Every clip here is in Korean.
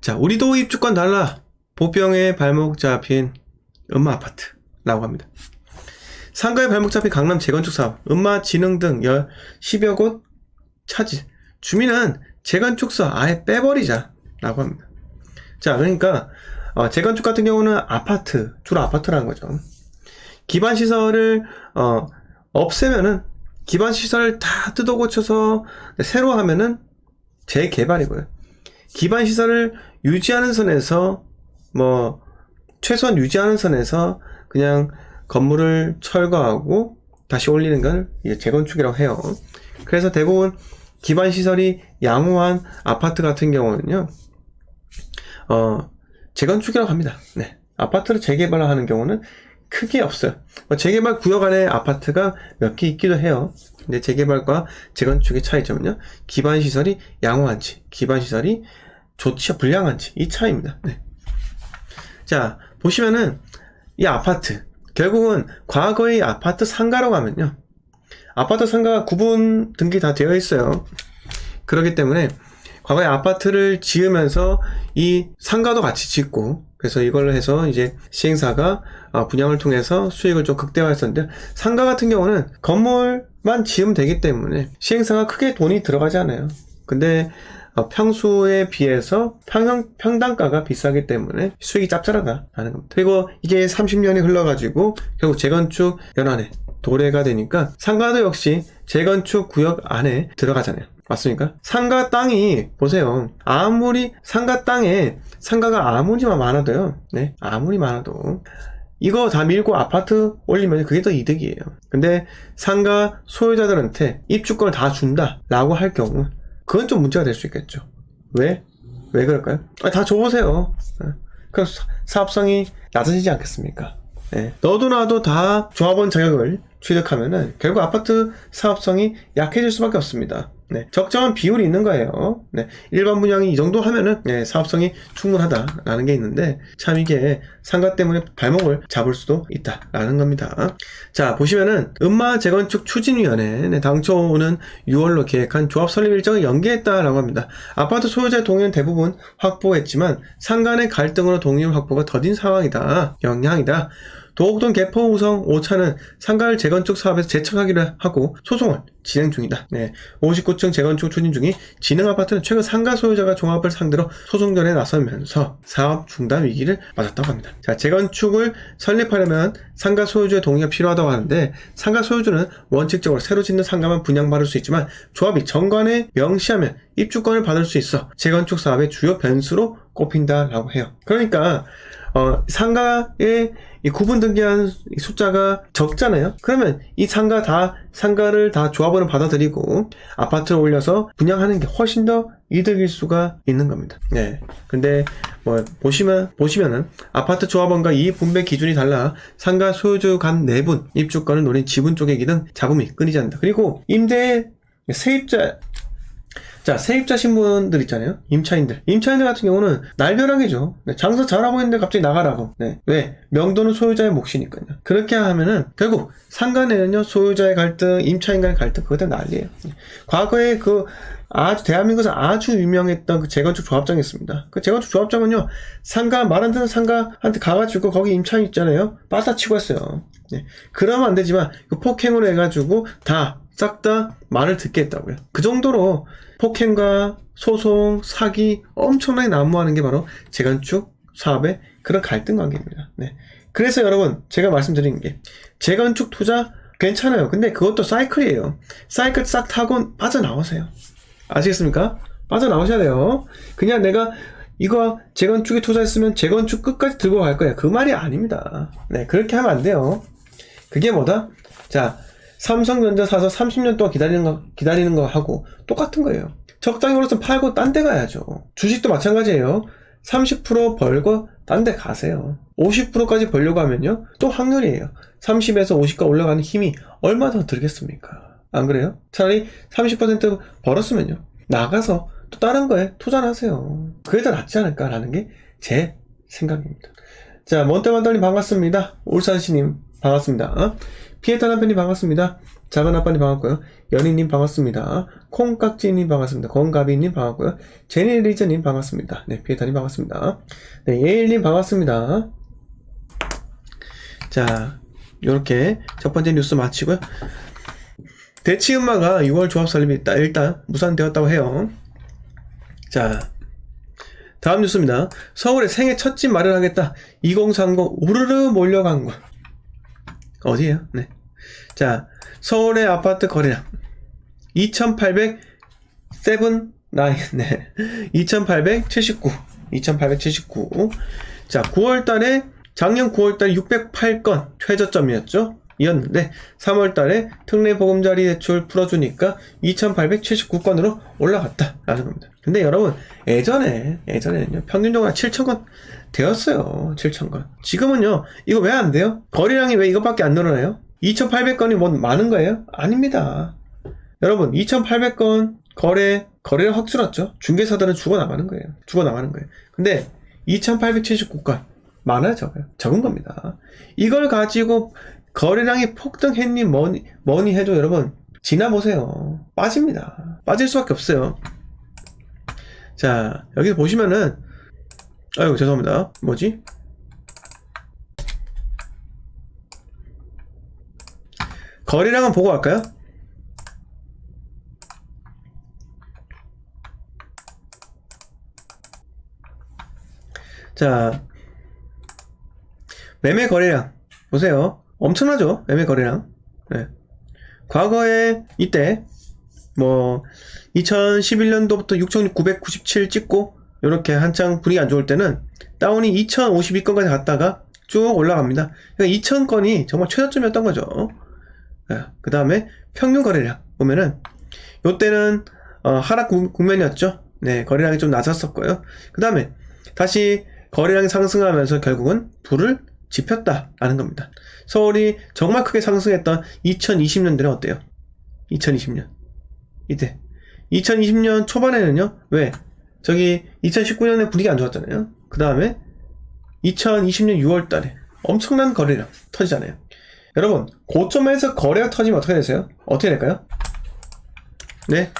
자, 우리도 입주권 달라. 보병의 발목 잡힌 음마 아파트라고 합니다. 상가에 발목 잡힌 강남 재건축 사업, 음마 진흥 등 10여 곳 차질. 주민은 재건축서 아예 빼버리자 라고 합니다. 자, 그러니까 재건축 같은 경우는 아파트, 주로 아파트라는 거죠. 기반시설을 없애면은, 기반시설을 다 뜯어 고쳐서 새로 하면은 재개발이고요. 기반시설을 유지하는 선에서 최소한 유지하는 선에서 그냥 건물을 철거하고 다시 올리는 걸 이제 재건축이라고 해요. 그래서 대부분 기반시설이 양호한 아파트 같은 경우는요, 재건축이라고 합니다. 네. 아파트를 재개발하는 경우는 크게 없어요. 재개발 구역 안에 아파트가 몇 개 있기도 해요. 근데 재개발과 재건축의 차이점은요, 기반시설이 양호한지, 기반시설이 좋지, 불량한지, 이 차이입니다. 네. 자, 보시면은, 이 아파트, 결국은 과거의 아파트 상가라고 하면요, 아파트 상가가 구분 등기 다 되어 있어요. 그렇기 때문에 과거에 아파트를 지으면서 이 상가도 같이 짓고, 그래서 이걸로 해서 이제 시행사가 분양을 통해서 수익을 좀 극대화했었는데, 상가 같은 경우는 건물만 지으면 되기 때문에 시행사가 크게 돈이 들어가지 않아요. 근데 평수에 비해서 평당가가 비싸기 때문에 수익이 짭짤하다라는 겁니다. 그리고 이게 30년이 흘러가지고 결국 재건축 연안에 도래가 되니까 상가도 역시 재건축 구역 안에 들어가잖아요. 맞습니까? 상가 땅이, 보세요. 아무리 상가 땅에 상가가 아무리 많아도요. 네, 아무리 많아도 이거 다 밀고 아파트 올리면 그게 더 이득이에요. 근데 상가 소유자들한테 입주권을 다 준다라고 할 경우, 그건 좀 문제가 될 수 있겠죠. 왜 그럴까요? 다 줘보세요. 그럼 사업성이 낮아지지 않겠습니까? 네. 너도 나도 다 조합원 자격을 취득하면은 결국 아파트 사업성이 약해질 수밖에 없습니다. 네. 적정한 비율이 있는 거예요. 네. 일반 분양이 이 정도 하면은 사업성이 충분하다라는 게 있는데, 참 이게 상가 때문에 발목을 잡을 수도 있다라는 겁니다. 자, 보시면은 음마 재건축 추진위원회, 당초는 6월로 계획한 조합 설립 일정을 연기했다라고 합니다. 아파트 소유자의 동의는 대부분 확보했지만 상가 내 갈등으로 동의율 확보가 더딘 상황이다. 영향이다. 도곡동 개포 우성 5차는 상가를 재건축 사업에서 제청하기로 하고 소송을 진행 중이다. 네, 59층 재건축 추진 중인 진흥아파트는 최근 상가 소유자가 종합을 상대로 소송전에 나서면서 사업 중단 위기를 맞았다고 합니다. 자, 재건축을 설립하려면 상가 소유주의 동의가 필요하다고 하는데, 상가 소유주는 원칙적으로 새로 짓는 상가만 분양받을 수 있지만 조합이 정관에 명시하면 입주권을 받을 수 있어 재건축 사업의 주요 변수로 꼽힌다라고 해요. 그러니까 상가의 이 구분 등기한 숫자가 적잖아요. 그러면 이 상가를 다 조합원을 받아들이고 아파트를 올려서 분양하는 게 훨씬 더 이득일 수가 있는 겁니다. 네. 근데 보시면은 아파트 조합원과 이익 분배 기준이 달라 상가 소유주 간 내분 입주권을 노린 지분 쪼개기는 잡음이 끊이지 않는다. 그리고 세입자 신분들 있잖아요. 임차인들 같은 경우는 날벼락이죠. 네, 장사 잘하고 있는데 갑자기 나가라고. 네. 왜? 명도는 소유자의 몫이니까요. 그렇게 하면은 결국 상가내는요, 소유자의 갈등, 임차인 간의 갈등, 그거 다 난리예요. 네. 과거에 대한민국에서 아주 유명했던 그 재건축 조합장이 있습니다. 그 재건축 조합장은요, 말 안 듣는 상가한테 가가지고 거기 임차인 있잖아요. 빠사치고 했어요. 네. 그러면 안 되지만 그 폭행으로 해가지고 싹 다 말을 듣게 했다고요. 그 정도로 폭행과 소송, 사기 엄청나게 난무하는 게 바로 재건축 사업의 그런 갈등 관계입니다. 네. 그래서 여러분, 제가 말씀드리는 게 재건축 투자 괜찮아요. 근데 그것도 사이클이에요. 사이클 싹 타고 빠져나오세요. 아시겠습니까? 빠져나오셔야 돼요. 그냥 내가 이거 재건축에 투자했으면 재건축 끝까지 들고 갈 거야, 그 말이 아닙니다. 네, 그렇게 하면 안 돼요. 그게 뭐다? 자, 삼성전자 사서 30년 동안 기다리는 거 하고 똑같은 거예요. 적당히 벌어서 팔고 딴 데 가야죠. 주식도 마찬가지예요. 30% 벌고 딴 데 가세요. 50%까지 벌려고 하면요, 또 확률이에요. 30에서 50가 올라가는 힘이 얼마 더 들겠습니까? 안 그래요? 차라리 30% 벌었으면요, 나가서 또 다른 거에 투자를 하세요. 그게 더 낫지 않을까라는 게 제 생각입니다. 자, 몬테만달님 반갑습니다. 울산시님 반갑습니다. 피에타 남편님 반갑습니다. 작은 아빠님 반갑고요. 연희님 반갑습니다. 콩깍지님 반갑습니다. 건가비님 반갑고요. 제니리저님 반갑습니다. 네, 피에타님 반갑습니다. 네, 예일님 반갑습니다. 자, 요렇게 첫 번째 뉴스 마치고요. 대치음마가 6월 조합 설립이 일단 무산되었다고 해요. 자, 다음 뉴스입니다. 서울에 생애 첫 집 마련하겠다. 2030 우르르 몰려간 곳. 어디에요? 네. 자, 서울의 아파트 거래량 2879. 네. 2879. 자, 9월달에 작년 9월달 608건 최저점이었죠. 이었는데 3월달에 특례보금자리 대출 풀어주니까 2879건으로 올라갔다라는 겁니다. 근데 여러분 예전에는요 평균적으로 7,000건 되었어요. 7,000건. 지금은요 이거 왜 안 돼요? 거래량이 왜 이것밖에 안 늘어나요? 2,800건이 뭐 많은 거예요? 아닙니다. 여러분 2,800건 거래량 확 줄었죠. 중개사들은 죽어나가는 거예요. 근데 2,879건 많아요, 적어요? 적은 겁니다. 이걸 가지고 거래량이 폭등했니 뭐니 해도 여러분 지나보세요. 빠집니다. 빠질 수밖에 없어요. 자, 여기 보시면은 아이고 죄송합니다. 뭐지? 거래량은 보고 갈까요? 자, 매매 거래량 보세요. 엄청나죠? 매매 거래량. 네. 과거에 이때 뭐 2011년도부터 6,997 찍고 이렇게 한창 분위기 안 좋을 때는 다운이 2,052건까지 갔다가 쭉 올라갑니다. 그러니까 2,000건이 정말 최저점이었던 거죠. 네. 그 다음에 평균 거래량 보면은 이때는 하락 국면이었죠. 네, 거래량이 좀 낮았었고요. 그 다음에 다시 거래량이 상승하면서 결국은 불을 지폈다라는 겁니다. 서울이 정말 크게 상승했던 2020년대는 어때요? 2020년 이때 2020년 초반에는요 왜? 저기 2019년에 분위기 안 좋았잖아요. 그 다음에 2020년 6월달에 엄청난 거래량 터지잖아요. 여러분 고점에서 거래가 터지면 어떻게 되세요? 어떻게 될까요? 네,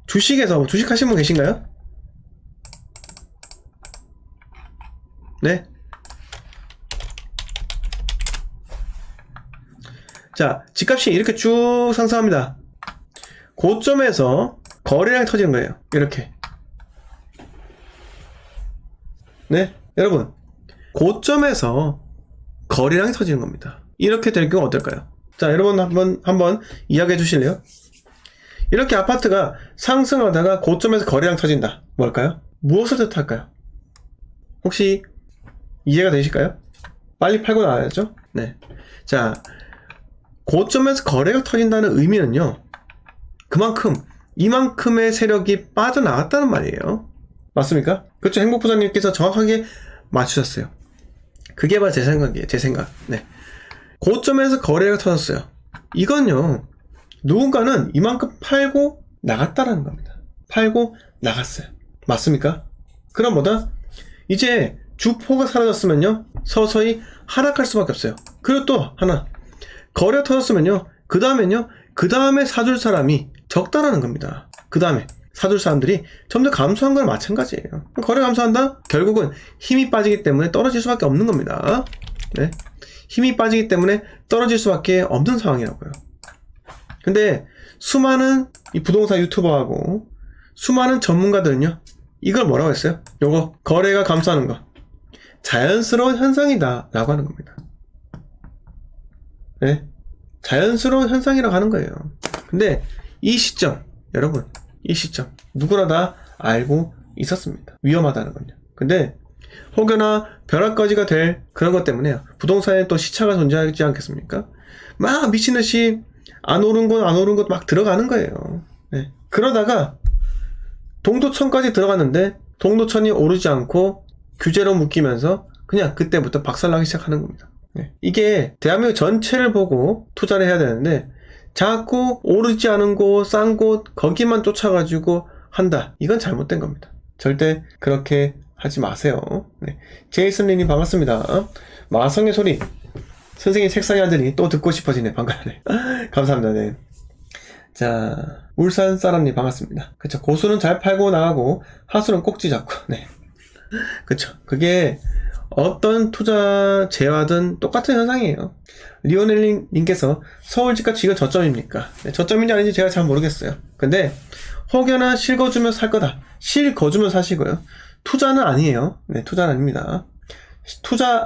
주식에서 주식 하신 분 계신가요? 네. 자, 집값이 이렇게 쭉 상승합니다. 고점에서 거래량이 터지는 거예요. 이렇게. 네, 여러분 고점에서 거래량이 터지는 겁니다. 이렇게 될 경우 어떨까요? 자, 여러분 한번 이야기해 주실래요? 이렇게 아파트가 상승하다가 고점에서 거래량 터진다. 뭘까요? 무엇을 뜻할까요? 혹시 이해가 되실까요? 빨리 팔고 나와야죠. 네. 자, 고점에서 거래가 터진다는 의미는요, 그만큼 이만큼의 세력이 빠져나갔다는 말이에요. 맞습니까? 그렇죠. 행복부장님께서 정확하게 맞추셨어요. 그게 바로 제 생각이에요. 제 생각. 네. 고점에서 거래가 터졌어요. 이건요, 누군가는 이만큼 팔고 나갔다라는 겁니다. 팔고 나갔어요. 맞습니까? 그럼 뭐다? 이제 주포가 사라졌으면요, 서서히 하락할 수밖에 없어요. 그리고 또 하나, 거래가 터졌으면요, 그 다음에 사줄 사람이 적다라는 겁니다. 그 다음에 사줄 사람들이 점점 감소한 건 마찬가지예요. 거래 감소한다? 결국은 힘이 빠지기 때문에 떨어질 수밖에 없는 겁니다. 네. 힘이 빠지기 때문에 떨어질 수밖에 없는 상황이라고요. 근데 수많은 이 부동산 유튜버하고 수많은 전문가들은요, 이걸 뭐라고 했어요? 요거 거래가 감소하는 거 자연스러운 현상이다 라고 하는 겁니다. 네, 자연스러운 현상이라고 하는 거예요. 근데 이 시점, 여러분 이 시점 누구나 다 알고 있었습니다. 위험하다는 건요. 근데 혹여나 벼락거지가 될 그런 것 때문에요, 부동산에 또 시차가 존재하지 않겠습니까? 막 미친듯이 안 오른 것 막 들어가는 거예요. 네. 그러다가 동두천까지 들어갔는데 동두천이 오르지 않고 규제로 묶이면서 그냥 그때부터 박살나기 시작하는 겁니다. 네. 이게 대한민국 전체를 보고 투자를 해야 되는데 자꾸 오르지 않은 곳, 싼 곳 거기만 쫓아가지고 한다. 이건 잘못된 겁니다. 절대 그렇게 하지 마세요. 네. 제이슨리님 반갑습니다. 마성의 소리 선생님 책상에 앉으니 또 듣고 싶어지네. 반가워네. 감사합니다. 네. 자, 울산 사람님 반갑습니다. 그쵸. 고수는 잘 팔고 나가고 하수는 꼭지 잡고. 네. 그쵸. 그게 어떤 투자 재화든 똑같은 현상이에요. 리오넬님께서 서울 집값 지금 저점입니까? 네, 저점인지 아닌지 제가 잘 모르겠어요. 근데 혹여나 실거주면 살 거다. 실거주면 사시고요. 투자는 아니에요. 네, 투자는 아닙니다.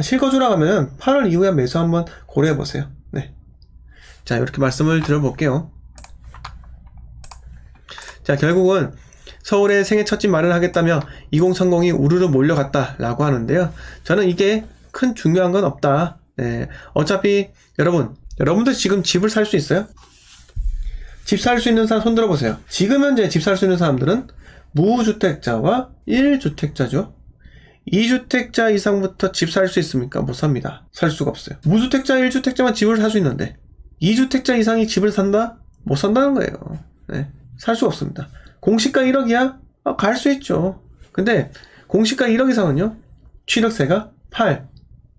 실거주라고 하면 8월 이후에 매수 한번 고려해 보세요. 네. 자, 이렇게 말씀을 드려볼게요. 자, 결국은 서울에 생애 첫 집 마련하겠다며 2030이 우르르 몰려갔다라고 하는데요. 저는 이게 큰 중요한 건 없다. 네. 어차피 여러분들 지금 집을 살 수 있어요? 집 살 수 있는 사람 손 들어보세요. 지금 현재 집 살 수 있는 사람들은 무주택자와 1주택자죠. 2주택자 이상부터 집 살 수 있습니까? 못 삽니다. 살 수가 없어요. 무주택자 1주택자만 집을 살 수 있는데 2주택자 이상이 집을 산다? 못 산다는 거예요. 네. 살 수가 없습니다. 공시가 1억이야? 갈 수 있죠. 근데 공시가 1억 이상은요, 취득세가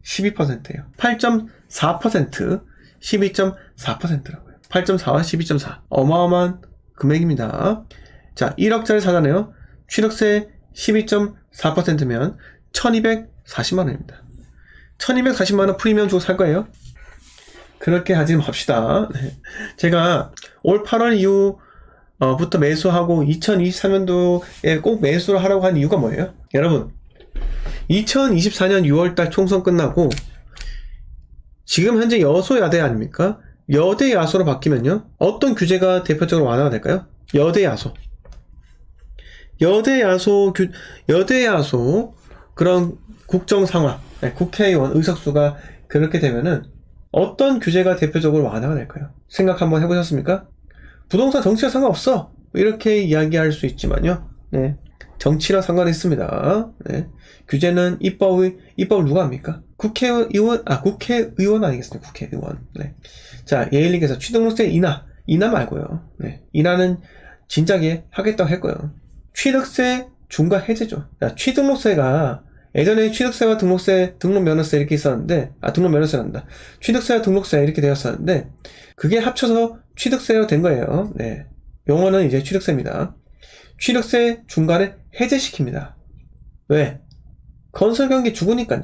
12%예요. 8.4%, 12.4%라고요. 8.4와 12.4. 어마어마한 금액입니다. 자, 1억짜리 사잖아요. 취득세 12.4%면 1240만원입니다. 1240만원 프리미엄 주고 살 거예요? 그렇게 하지 맙시다. 네. 제가 올 8월 이후 부터 매수하고 2023년도에 꼭 매수를 하라고 한 이유가 뭐예요? 여러분, 2024년 6월달 총선 끝나고 지금 현재 여소야대 아닙니까? 여대 야소로 바뀌면요, 어떤 규제가 대표적으로 완화가 될까요? 여대 야소 그런 국정 상황, 국회의원 의석수가 그렇게 되면은 어떤 규제가 대표적으로 완화가 될까요? 생각 한번 해보셨습니까? 부동산 정치와 상관없어, 이렇게 이야기할 수 있지만요, 네, 정치랑 상관이 있습니다. 네. 규제는 입법을 누가 합니까? 국회의원 아니겠습니까? 국회의원. 네. 자, 예일님께서 취득세 인하 말고요. 네. 인하는 진작에 하겠다고 했고요. 취득세 중과 해제죠. 자, 취등록세가 예전에 취득세와 등록면허세 이렇게 있었는데, 등록면허세란다. 취득세와 등록세 이렇게 되었었는데, 그게 합쳐서 취득세로 된 거예요. 네. 용어는 이제 취득세입니다. 취득세 중간에 해제시킵니다. 왜? 건설 경기 죽으니까요.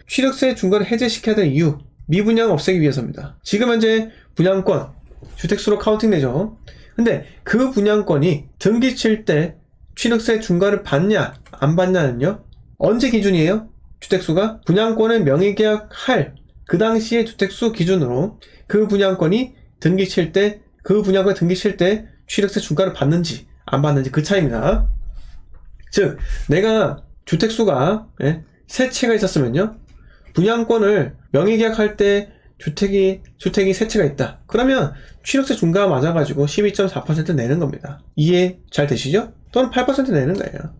취득세 중간에 해제시켜야 될 이유, 미분양 없애기 위해서입니다. 지금 현재 분양권, 주택수로 카운팅 되죠. 근데 그 분양권이 등기 칠 때 취득세 중과를 받냐 안 받냐는요, 언제 기준이에요? 주택수가 분양권을 명의계약할 그 당시의 주택수 기준으로 그 분양권이 등기 칠 때 취득세 중과를 받는지 안 받는지 그 차이입니다. 즉, 내가 주택수가 세 채가 있었으면요, 분양권을 명의계약할 때 주택이 세 채가 있다. 그러면 취득세 중과 맞아가지고 12.4% 내는 겁니다. 이해 잘 되시죠? 또는 8% 내는 거예요.